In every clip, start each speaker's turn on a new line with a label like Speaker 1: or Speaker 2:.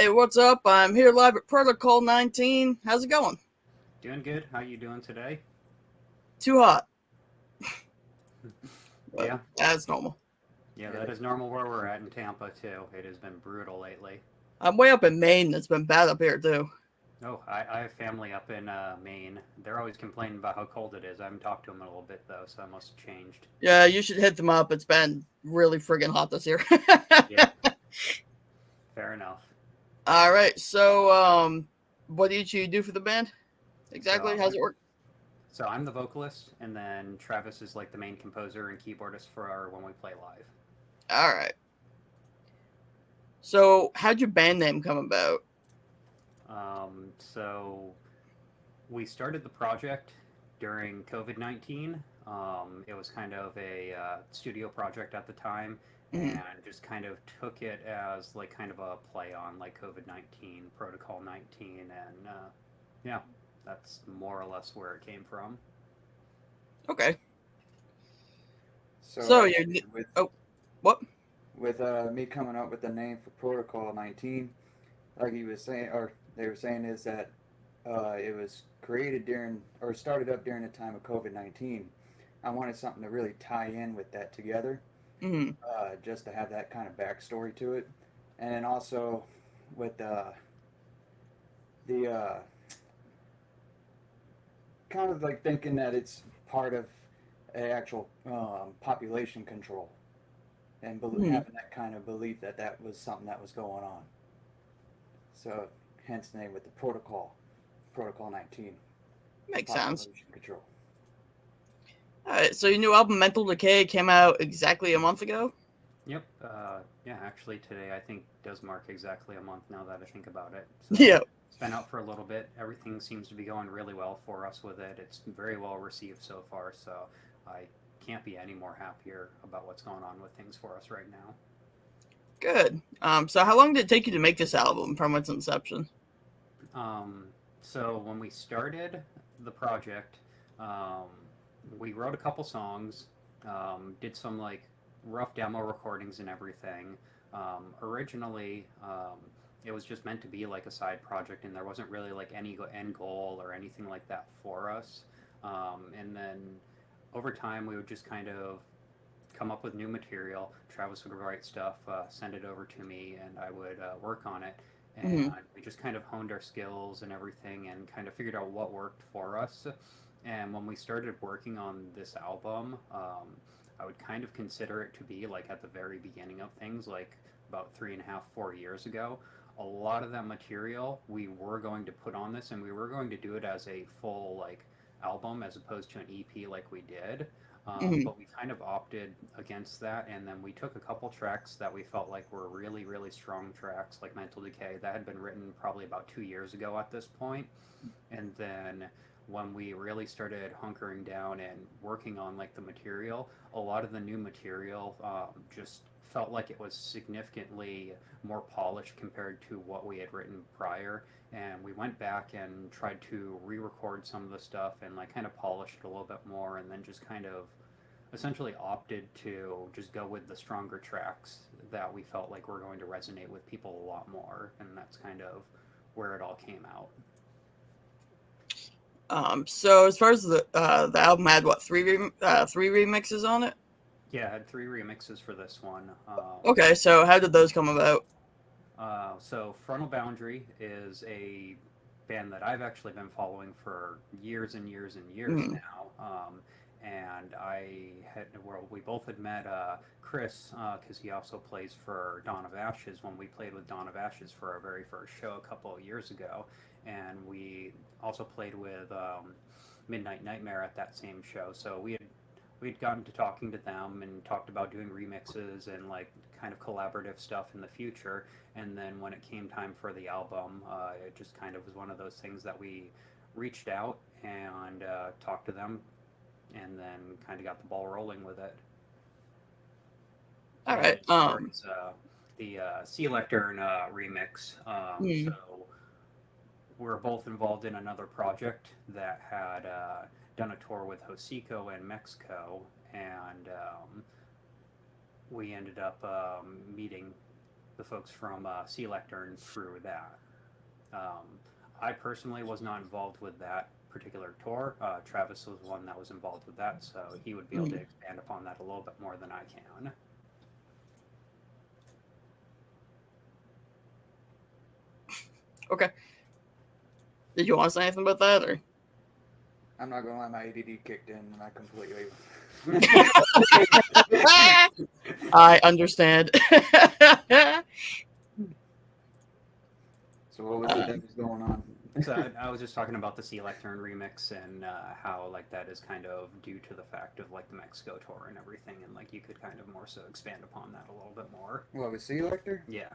Speaker 1: Hey, what's up? I'm here live at Protocol 19. How's it going?
Speaker 2: Doing good. How you doing today?
Speaker 1: Too hot, but
Speaker 2: Yeah,
Speaker 1: that's normal.
Speaker 2: yeah, that is normal where we're at in Tampa too. It has been brutal lately.
Speaker 1: I'm way up in Maine. It's been bad up here, too.
Speaker 2: Oh, I have family up in Maine. They're always complaining about how cold it is. I haven't talked to them in a little bit though, so it must have changed.
Speaker 1: Yeah, you should hit them up. It's been really friggin' hot this year.
Speaker 2: Yeah, fair enough.
Speaker 1: All right, so, what do you do for the band?
Speaker 2: So
Speaker 1: Exactly? How's it work?
Speaker 2: I'm the vocalist, and then Travis is like the main composer and keyboardist for our when we play live.
Speaker 1: All right. So, how'd your band name come about?
Speaker 2: So we started the project during COVID-19. It was kind of a studio project at the time,
Speaker 1: Mm-hmm.
Speaker 2: and just kind of took it as like kind of a play on like COVID-19, Protocol 19, and yeah, that's more or less where it came from.
Speaker 1: Okay.
Speaker 3: So
Speaker 1: So,
Speaker 3: actually,
Speaker 1: oh, what?
Speaker 3: with me coming up with the name for Protocol 19, like he was saying, or they were saying, is that it was created during or started up during the time of COVID-19. I wanted something to really tie in with that together,
Speaker 1: Mm-hmm.
Speaker 3: just to have that kind of backstory to it, and then also with the kind of like thinking that it's part of a actual population control and
Speaker 1: Mm-hmm.
Speaker 3: having that kind of belief that that was something that was going on. So, hence the name with the Protocol 19,
Speaker 1: Makes sense.
Speaker 3: population control.
Speaker 1: All right, so your new album, Mental Decay, came out exactly a month ago?
Speaker 2: Yep. Yeah, actually today I think does mark exactly a month now that I think about it. So
Speaker 1: Yeah.
Speaker 2: it's been out for a little bit. Everything seems to be going really well for us with it. It's very well received so far. So I can't be any more happier about what's going on with things for us right now.
Speaker 1: Good. So how long did it take you to make this album from its inception?
Speaker 2: Um, so when we started the project, um, we wrote a couple songs, did some like rough demo recordings and everything. Originally, it was just meant to be like a side project, and there wasn't really like any end goal or anything like that for us. And then over time, we would just kind of come up with new material. Travis would write stuff, send it over to me, and I would work on it. And
Speaker 1: Mm-hmm.
Speaker 2: we just kind of honed our skills and everything and kind of figured out what worked for us. And when we started working on this album, I would kind of consider it to be like at the very beginning of things, like about 3.5, 4 years ago. A lot of that material we were going to put on this, and we were going to do it as a full like album as opposed to an EP like we did.
Speaker 1: Mm-hmm.
Speaker 2: But we kind of opted against that, and then we took a couple tracks that we felt like were really, really strong tracks, like Mental Decay, that had been written probably about 2 years ago at this point. And then when we really started hunkering down and working on like the material, a lot of the new material just felt like it was significantly more polished compared to what we had written prior. And we went back and tried to re-record some of the stuff and like kind of polish it a little bit more, and then just kind of essentially opted to just go with the stronger tracks that we felt like were going to resonate with people a lot more, and that's kind of where it all came out.
Speaker 1: So as far as the album had what three remixes on it?
Speaker 2: Yeah, I had three remixes for this one.
Speaker 1: Okay, so how did those come about?
Speaker 2: So Frontal Boundary is a band that I've actually been following for years and years and years
Speaker 1: Mm-hmm.
Speaker 2: now. And well, we both had met Chris because he also plays for Dawn of Ashes when we played with Dawn of Ashes for our very first show a couple of years ago, and we also played with Midnight Nightmare at that same show. So we'd gotten to talking to them and talked about doing remixes and like kind of collaborative stuff in the future. And then when it came time for the album, it just kind of was one of those things that we reached out and talked to them, and then kind of got the ball rolling with it.
Speaker 1: All
Speaker 2: And
Speaker 1: right.
Speaker 2: as far as the Sea Lectern remix, so
Speaker 1: Mm,
Speaker 2: we're both involved in another project that had done a tour with Hocico in Mexico, and we ended up meeting the folks from Sea Lectern through that. I personally was not involved with that particular tour. Travis was one that was involved with that, so he would be able to expand upon that a little bit more than I can.
Speaker 1: Okay. Did you want to say anything about that, or?
Speaker 3: I'm not gonna lie, my ADD kicked in and I completely.
Speaker 1: I understand.
Speaker 3: So what was it that was going on?
Speaker 2: So I was just talking about the Sea Lectern remix and how like that is kind of due to the fact of like the Mexico tour and everything, and like you could kind of more so expand upon that a little bit more.
Speaker 3: What was Sea Lecter?
Speaker 2: Yeah.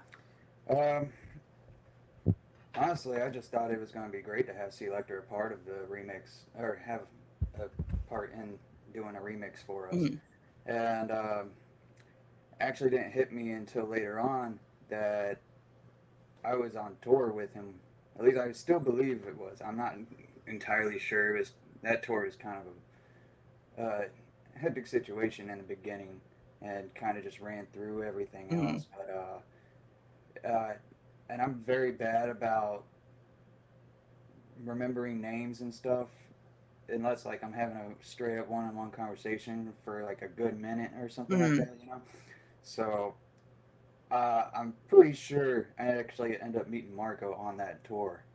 Speaker 3: Honestly, I just thought it was going to be great to have Sea Lecter a part of the remix, or have a part in doing a remix for us. And actually didn't hit me until later on that I was on tour with him. At least I still believe it was. I'm not entirely sure. It was, that tour was kind of a hectic situation in the beginning and kind of just ran through everything else. But and I'm very bad about remembering names and stuff unless like I'm having a straight up one-on-one conversation for like a good minute or something like that, you know. So I'm pretty sure I actually ended up meeting Marco on that tour.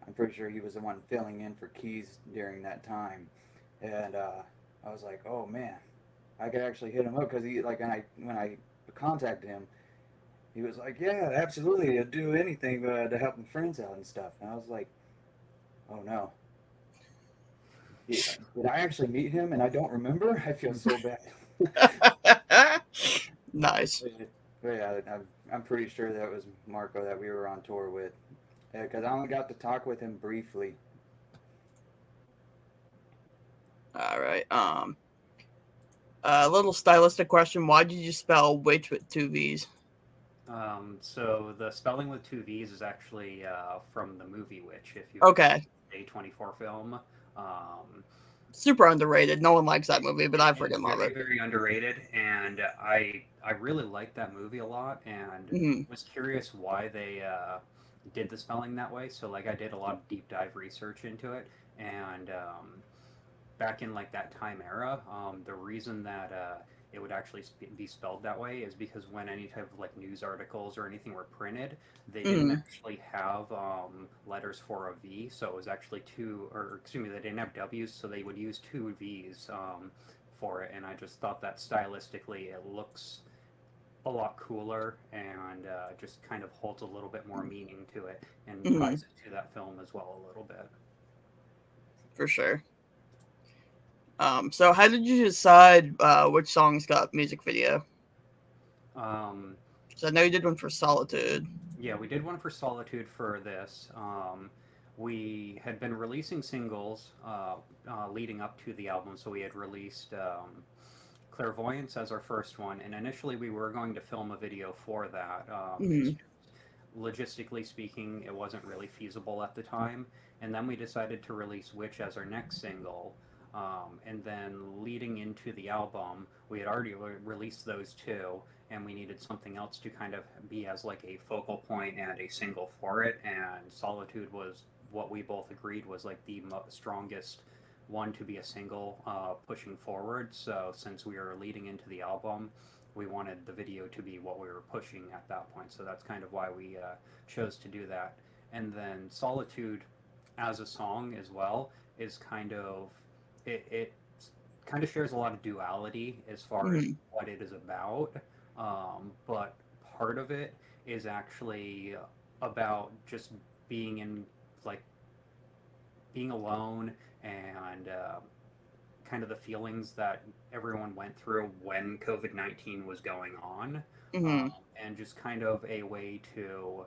Speaker 3: I'm pretty sure he was the one filling in for Keys during that time, and I was like, oh man, I could actually hit him up because he like when I contacted him, he was like, yeah, absolutely, I'd do anything to help my friends out and stuff. And I was like, oh no. Yeah, did I actually meet him and I don't remember? I feel so bad.
Speaker 1: Nice.
Speaker 3: But yeah, I'm pretty sure that was Marco that we were on tour with. Because I only got to talk with him briefly.
Speaker 1: All right. A little stylistic question. Why did you spell witch with 2 V's?
Speaker 2: So the spelling with 2 V's is actually from the movie Witch. If you
Speaker 1: Okay.
Speaker 2: A24 film.
Speaker 1: Super underrated. No one likes that movie, but I freaking love
Speaker 2: very,
Speaker 1: it.
Speaker 2: very underrated, and I really liked that movie a lot, and was curious why they did the spelling that way. So like I did a lot of deep dive research into it, and back in like that time era, the reason that it would actually be spelled that way is because when any type of like news articles or anything were printed, they didn't actually have letters for a V, so it was actually they didn't have W's, so they would use 2 V's for it, and I just thought that stylistically it looks a lot cooler and just kind of holds a little bit more meaning to it and ties it to that film as well a little bit.
Speaker 1: For sure. So how did you decide which songs got music video? So I know you did one for Solitude.
Speaker 2: Yeah, we did one for Solitude for this. We had been releasing singles leading up to the album, so we had released Clairvoyance as our first one, and initially we were going to film a video for that. Logistically speaking, it wasn't really feasible at the time, and then we decided to release Witch as our next single. And then leading into the album, we had already released those two, and we needed something else to kind of be as like a focal point and a single for it. And Solitude was what we both agreed was like the strongest one to be a single pushing forward. So since we were leading into the album, we wanted the video to be what we were pushing at that point. So that's kind of why we chose to do that. And then Solitude as a song as well is kind of it kind of shares a lot of duality as far as what it is about, but part of it is actually about just being in like being alone and kind of the feelings that everyone went through when COVID-19 was going on, and just kind of a way to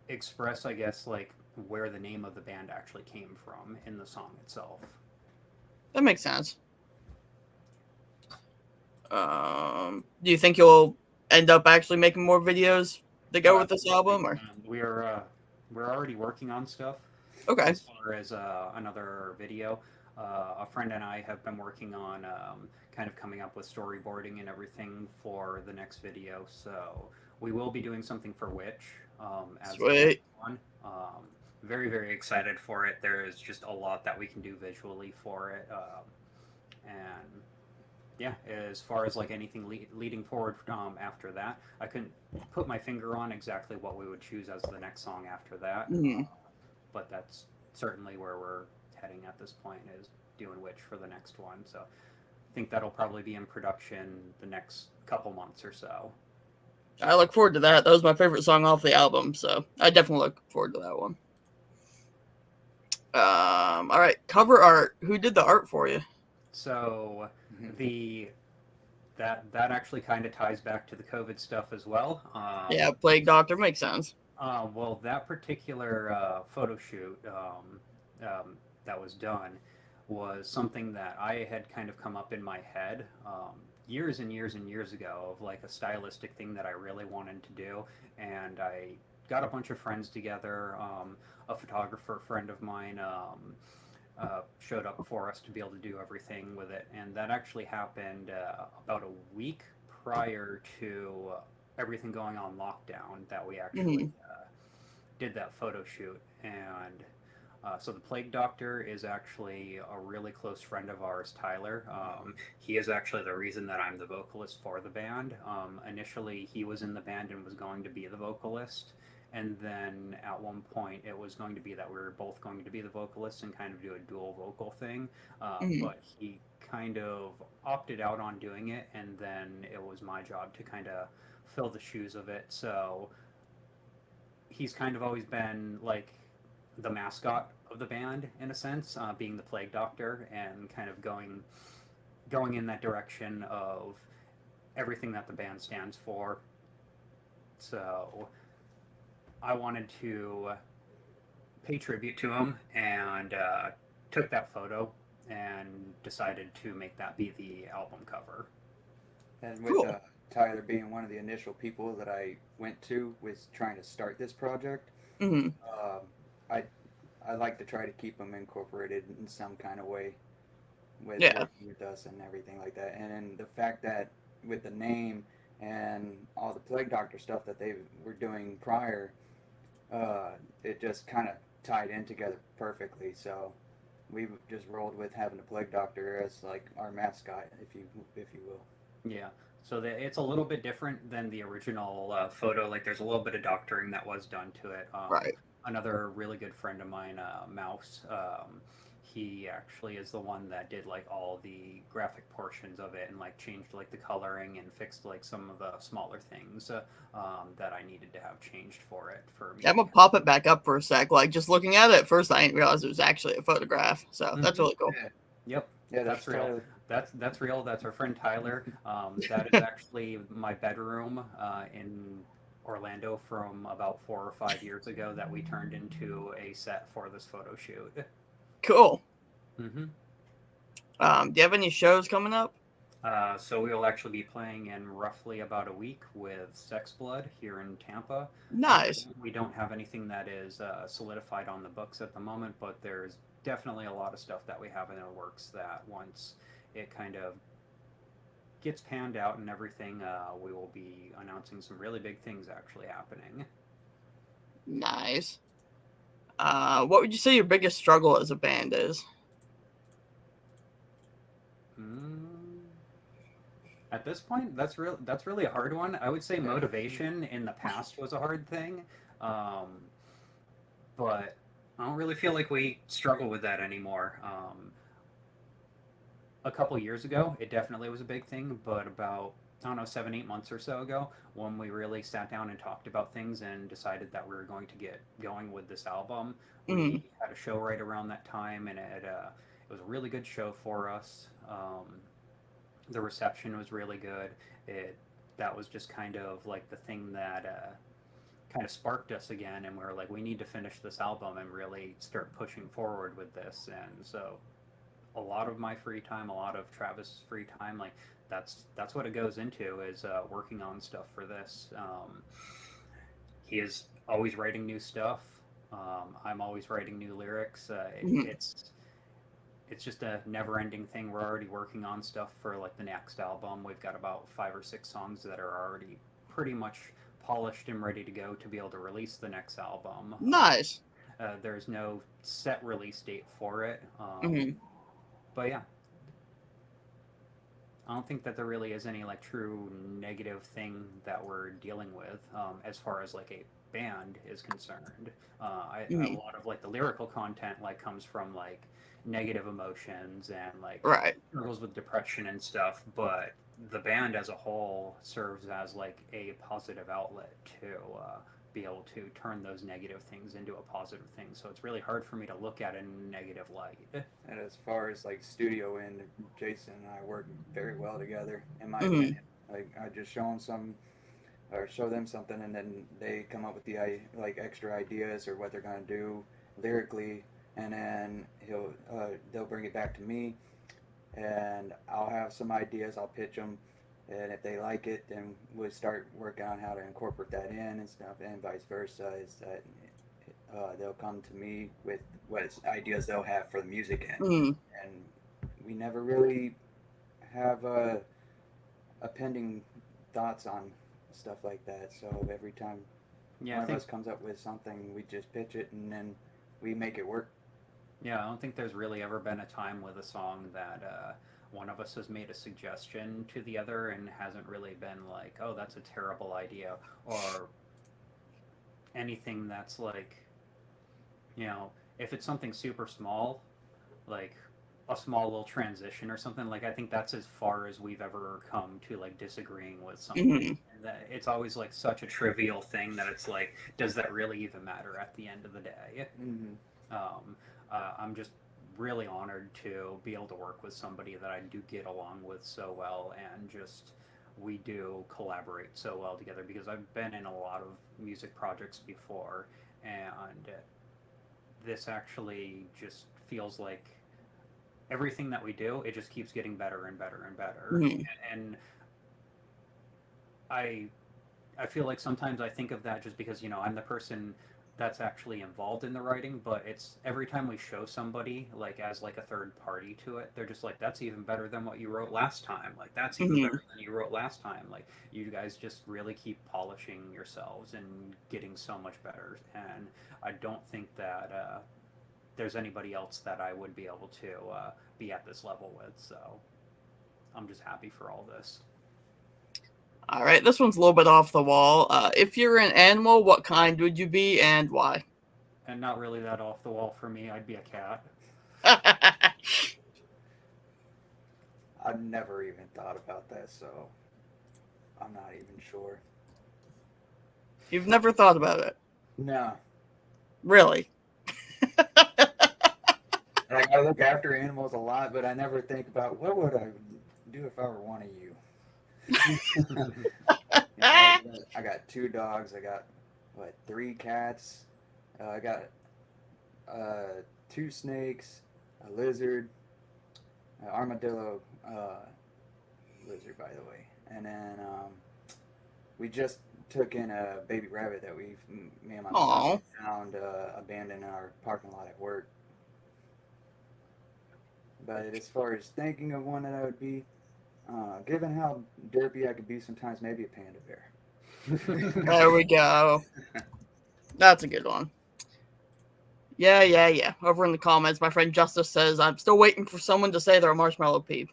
Speaker 2: express, I guess, like where the name of the band actually came from in the song itself.
Speaker 1: That makes sense. Do you think you'll end up actually making more videos that go with this album, or
Speaker 2: we're already working on stuff?
Speaker 1: Okay.
Speaker 2: As far as another video, a friend and I have been working on kind of coming up with storyboarding and everything for the next video. So we will be doing something for Witch as the next
Speaker 1: Sweet.
Speaker 2: one. Very, very excited for it. There is just a lot that we can do visually for it. And yeah, as far as like anything leading forward after that, I couldn't put my finger on exactly what we would choose as the next song after that.
Speaker 1: Mhm.
Speaker 2: But that's certainly where we're heading at this point, is doing Witch for the next one. So I think that'll probably be in production the next couple months or so.
Speaker 1: I look forward to that. That was my favorite song off the album, so I definitely look forward to that one. All right, cover art. Who did the art for you?
Speaker 2: So the that actually kind of ties back to the COVID stuff as well.
Speaker 1: Yeah, Plague Doctor makes sense.
Speaker 2: Well, that particular photo shoot that was done was something that I had kind of come up in my head years and years and years ago, of like a stylistic thing that I really wanted to do. And I got a bunch of friends together. A photographer friend of mine showed up for us to be able to do everything with it. And that actually happened about a week prior to everything going on lockdown, that we actually did that photo shoot. And so the Plague Doctor is actually a really close friend of ours, Tyler. He is actually the reason that I'm the vocalist for the band. Initially, he was in the band and was going to be the vocalist. And then at one point, it was going to be that we were both going to be the vocalists and kind of do a dual vocal thing. But he kind of opted out on doing it. And then it was my job to kind of fill the shoes of it. So he's kind of always been like the mascot of the band in a sense, being the Plague Doctor, and kind of going in that direction of everything that the band stands for. So I wanted to pay tribute to him, and took that photo and decided to make that be the album cover.
Speaker 3: And with
Speaker 1: Cool.
Speaker 3: Tyler being one of the initial people that I went to with trying to start this project,
Speaker 1: Mm-hmm.
Speaker 3: I I like to try to keep him incorporated in some kind of way with
Speaker 1: Yeah.
Speaker 3: working with us and everything like that. And then the fact that with the name and all the Plague Doctor stuff that they were doing prior, it just kind of tied in together perfectly. So we just rolled with having the Plague Doctor as like our mascot, if you will.
Speaker 2: Yeah. So it's a little bit different than the original photo. Like, there's a little bit of doctoring that was done to it.
Speaker 1: Right.
Speaker 2: Another really good friend of mine, Mouse, he actually is the one that did like all the graphic portions of it, and like changed like the coloring and fixed like some of the smaller things that I needed to have changed for it for me.
Speaker 1: I'm gonna pop it back up for a sec. Like, just looking at it at first, I didn't realize it was actually a photograph. So that's really cool.
Speaker 3: Yeah,
Speaker 2: Yep,
Speaker 3: yeah,
Speaker 2: that's real.
Speaker 3: Tyler.
Speaker 2: That's real. That's our friend Tyler. That is actually my bedroom in Orlando from about 4 or 5 years ago, that we turned into a set for this photo shoot.
Speaker 1: Cool.
Speaker 2: Mm-hmm.
Speaker 1: Do you have any shows coming up?
Speaker 2: So we will actually be playing in roughly about a week with Sex Blood here in Tampa.
Speaker 1: Nice.
Speaker 2: We don't have anything that is solidified on the books at the moment, but there's definitely a lot of stuff that we have in the works that once it kind of gets panned out and everything, we will be announcing some really big things actually happening.
Speaker 1: Nice. What would you say your biggest struggle as a band is?
Speaker 2: At this point, that's really a hard one. I would say motivation in the past was a hard thing, but I don't really feel like we struggle with that anymore. A couple years ago, it definitely was a big thing, but about, I don't know, 7, 8 months or so ago, when we really sat down and talked about things and decided that we were going to get going with this album, we had a show right around that time, and it was a really good show for us. The reception was really good. That was just kind of like the thing that kind of sparked us again, and we were like, we need to finish this album and really start pushing forward with this. And so a lot of my free time, a lot of Travis' free time, like that's what it goes into, is working on stuff for this. He is always writing new stuff. I'm always writing new lyrics. it's just a never-ending thing. We're already working on stuff for like the next album. We've got about 5 or 6 songs that are already pretty much polished and ready to go to be able to release the next album.
Speaker 1: Nice.
Speaker 2: There's no set release date for it,
Speaker 1: Hmm.
Speaker 2: but yeah, I don't think that there really is any like true negative thing that we're dealing with as far as like a band is concerned. A
Speaker 1: Hmm.
Speaker 2: lot of like the lyrical content like comes from like negative emotions and like
Speaker 1: Right.
Speaker 2: struggles with depression and stuff, but the band as a whole serves as like a positive outlet to be able to turn those negative things into a positive thing. So it's really hard for me to look at it in a negative light.
Speaker 3: And as far as like studio end, Jason and I work very well together, in my
Speaker 1: Hmm.
Speaker 3: opinion. Like I just show them some, or show them something, and then they come up with the like extra ideas or what they're gonna do lyrically, and then they'll bring it back to me, and I'll have some ideas. I'll pitch them, and if they like it, then we'll start working on how to incorporate that in and stuff, and vice versa. Is that they'll come to me with what ideas they'll have for the music end,
Speaker 1: Hmm.
Speaker 3: and we never really have a pending thoughts on stuff like that. So every time
Speaker 2: Yeah,
Speaker 3: one
Speaker 2: I
Speaker 3: of
Speaker 2: think
Speaker 3: us comes up with something, we just pitch it and then we make it work.
Speaker 2: Yeah, I don't think there's really ever been a time with a song that one of us has made a suggestion to the other and hasn't really been like, oh, that's a terrible idea, or anything that's like, if it's something super small, like a small little transition or something, like I think that's as far as we've ever come to like disagreeing with something.
Speaker 1: Hmm.
Speaker 2: And that it's always like such a trivial thing that it's like, does that really even matter at the end of the day?
Speaker 3: Mm-hmm.
Speaker 2: Um, I'm just really honored to be able to work with somebody that I do get along with so well, and just we do collaborate so well together because I've been in a lot of music projects before, and this actually just feels like everything that we do, it just keeps getting better and better and better.
Speaker 1: Hmm.
Speaker 2: And I I feel like sometimes I think of that just because I'm the person that's actually involved in the writing, but it's every time we show somebody like as like a third party to it, they're just like, that's even better than what you wrote last time. Like that's even
Speaker 1: Hmm.
Speaker 2: better than you wrote last time. Like you guys just really keep polishing yourselves and getting so much better. And I don't think that there's anybody else that I would be able to be at this level with. So I'm just happy for all this.
Speaker 1: All right, this one's a little bit off the wall. If you're an animal, what kind would you be and why?
Speaker 2: And not really that off the wall for me. I'd be a cat.
Speaker 3: I've never even thought about that, so I'm not even sure.
Speaker 1: You've never thought about it,
Speaker 3: No,
Speaker 1: really?
Speaker 3: like I look after animals a lot, but I never think about what would I do if I were one of you. I got 2 dogs. I got what 3 cats. I got 2 snakes, a lizard, an armadillo lizard, by the way, and then we just took in a baby rabbit that me and my
Speaker 1: Aw.
Speaker 3: mom found abandoned in our parking lot at work. But as far as thinking of one that I would be, given how derpy I could be sometimes, maybe a panda bear.
Speaker 1: There we go. That's a good one. Yeah. Over in the comments, my friend Justice says, I'm still waiting for someone to say they're a marshmallow peep.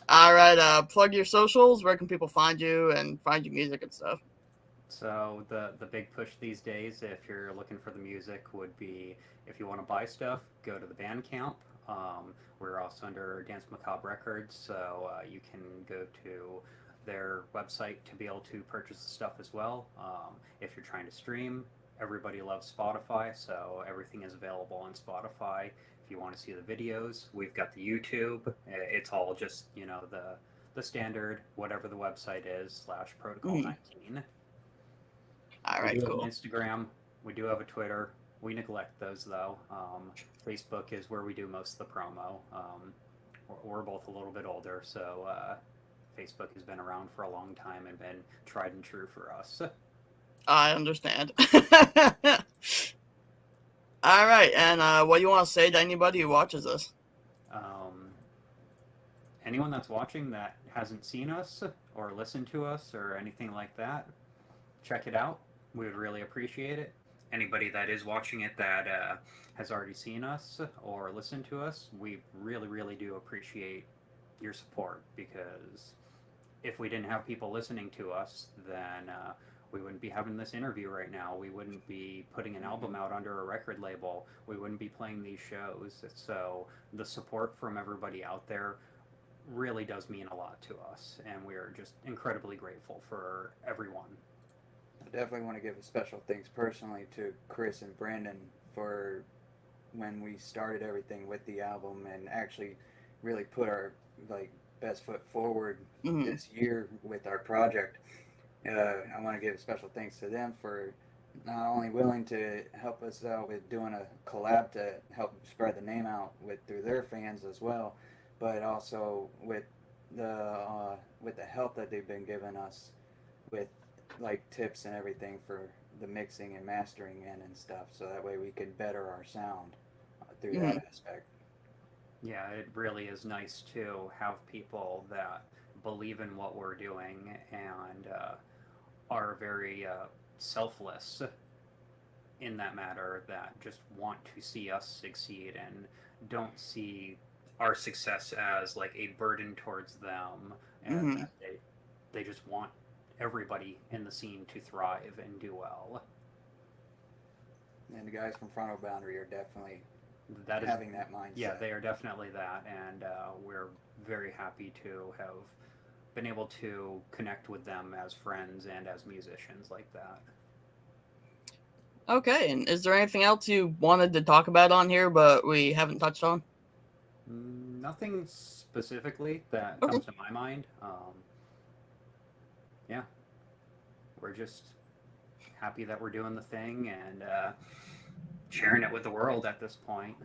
Speaker 1: All right, plug your socials. Where can people find you and find your music and stuff?
Speaker 2: So the big push these days, if you're looking for the music, would be if you want to buy stuff, go to the Bandcamp. We're also under Dance Macabre Records, so you can go to their website to be able to purchase the stuff as well. If you're trying to stream, everybody loves Spotify, so everything is available on Spotify. If you want to see the videos, we've got the YouTube. It's all just the standard whatever the website is /Protokoll 19.
Speaker 1: All
Speaker 2: We
Speaker 1: right,
Speaker 2: do have an
Speaker 1: cool.
Speaker 2: Instagram. We do have a Twitter. We neglect those though. Facebook is where we do most of the promo. We're both a little bit older, so Facebook has been around for a long time and been tried and true for us.
Speaker 1: I understand. All right, and what do you want to say to anybody who watches this?
Speaker 2: Anyone that's watching that hasn't seen us or listened to us or anything like that, check it out. We would really appreciate it. Anybody that is watching it that has already seen us or listened to us, we really, really do appreciate your support, because if we didn't have people listening to us, then we wouldn't be having this interview right now. We wouldn't be putting an album out under a record label. We wouldn't be playing these shows. So the support from everybody out there really does mean a lot to us, and we are just incredibly grateful for everyone.
Speaker 3: I definitely want to give a special thanks personally to Chris and Brandon for when we started everything with the album and actually really put our best foot forward this year with our project. I want to give special thanks to them for not only willing to help us out with doing a collab to help spread the name out through their fans as well, but also with the help that they've been giving us with tips and everything for the mixing and mastering and stuff, so that way we can better our sound through that aspect.
Speaker 2: Yeah, it really is nice to have people that believe in what we're doing and are very selfless in that matter, that just want to see us succeed and don't see our success as a burden towards them, and that they just want everybody in the scene to thrive and do well.
Speaker 3: And the guys from Frontal Boundary are definitely having that mindset.
Speaker 2: Yeah, they are definitely that, and we're very happy to have been able to connect with them as friends and as musicians like that.
Speaker 1: Okay, and is there anything else you wanted to talk about on here but we haven't touched on?
Speaker 2: Nothing specifically that comes to my mind. Yeah, we're just happy that we're doing the thing and sharing it with the world at this point.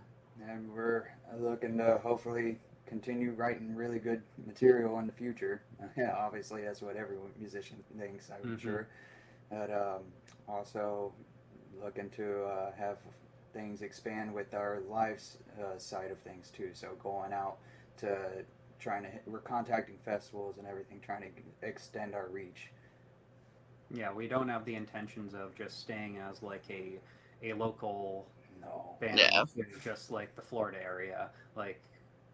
Speaker 3: And we're looking to hopefully continue writing really good material in the future. Yeah, obviously that's what every musician thinks, I'm sure. But also looking to have things expand with our live side of things too. So going out to we're contacting festivals and everything, trying to extend our reach.
Speaker 2: Yeah, we don't have the intentions of just staying as a local band, just the Florida area.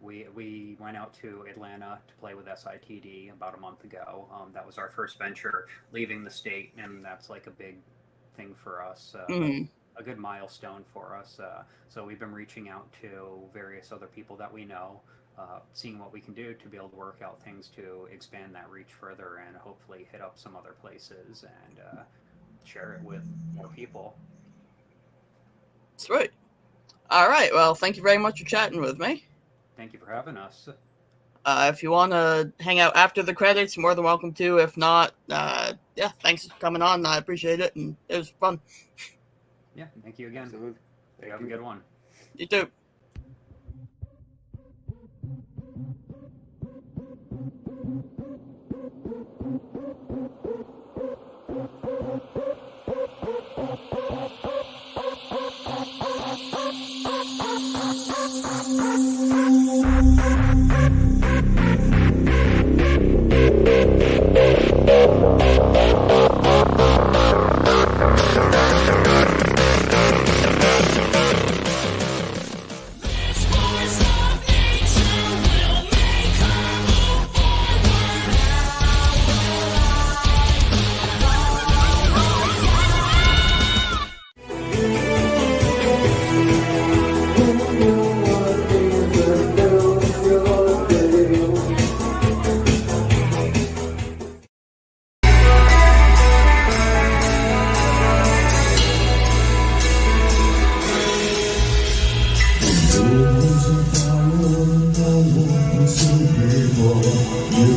Speaker 2: We went out to Atlanta to play with SITD about a month ago. That was our first venture leaving the state, and that's a big thing for us, a good milestone for us. So we've been reaching out to various other people that we know, seeing what we can do to be able to work out things to expand that reach further and hopefully hit up some other places and share it with more people.
Speaker 1: Sweet. All right. Well, thank you very much for chatting with me.
Speaker 2: Thank you for having us.
Speaker 1: If you want to hang out after the credits, you're more than welcome to. If not, thanks for coming on. I appreciate it, and it was fun.
Speaker 2: Yeah, thank you again.
Speaker 3: Absolutely.
Speaker 2: You have a good one.
Speaker 1: You too.
Speaker 4: You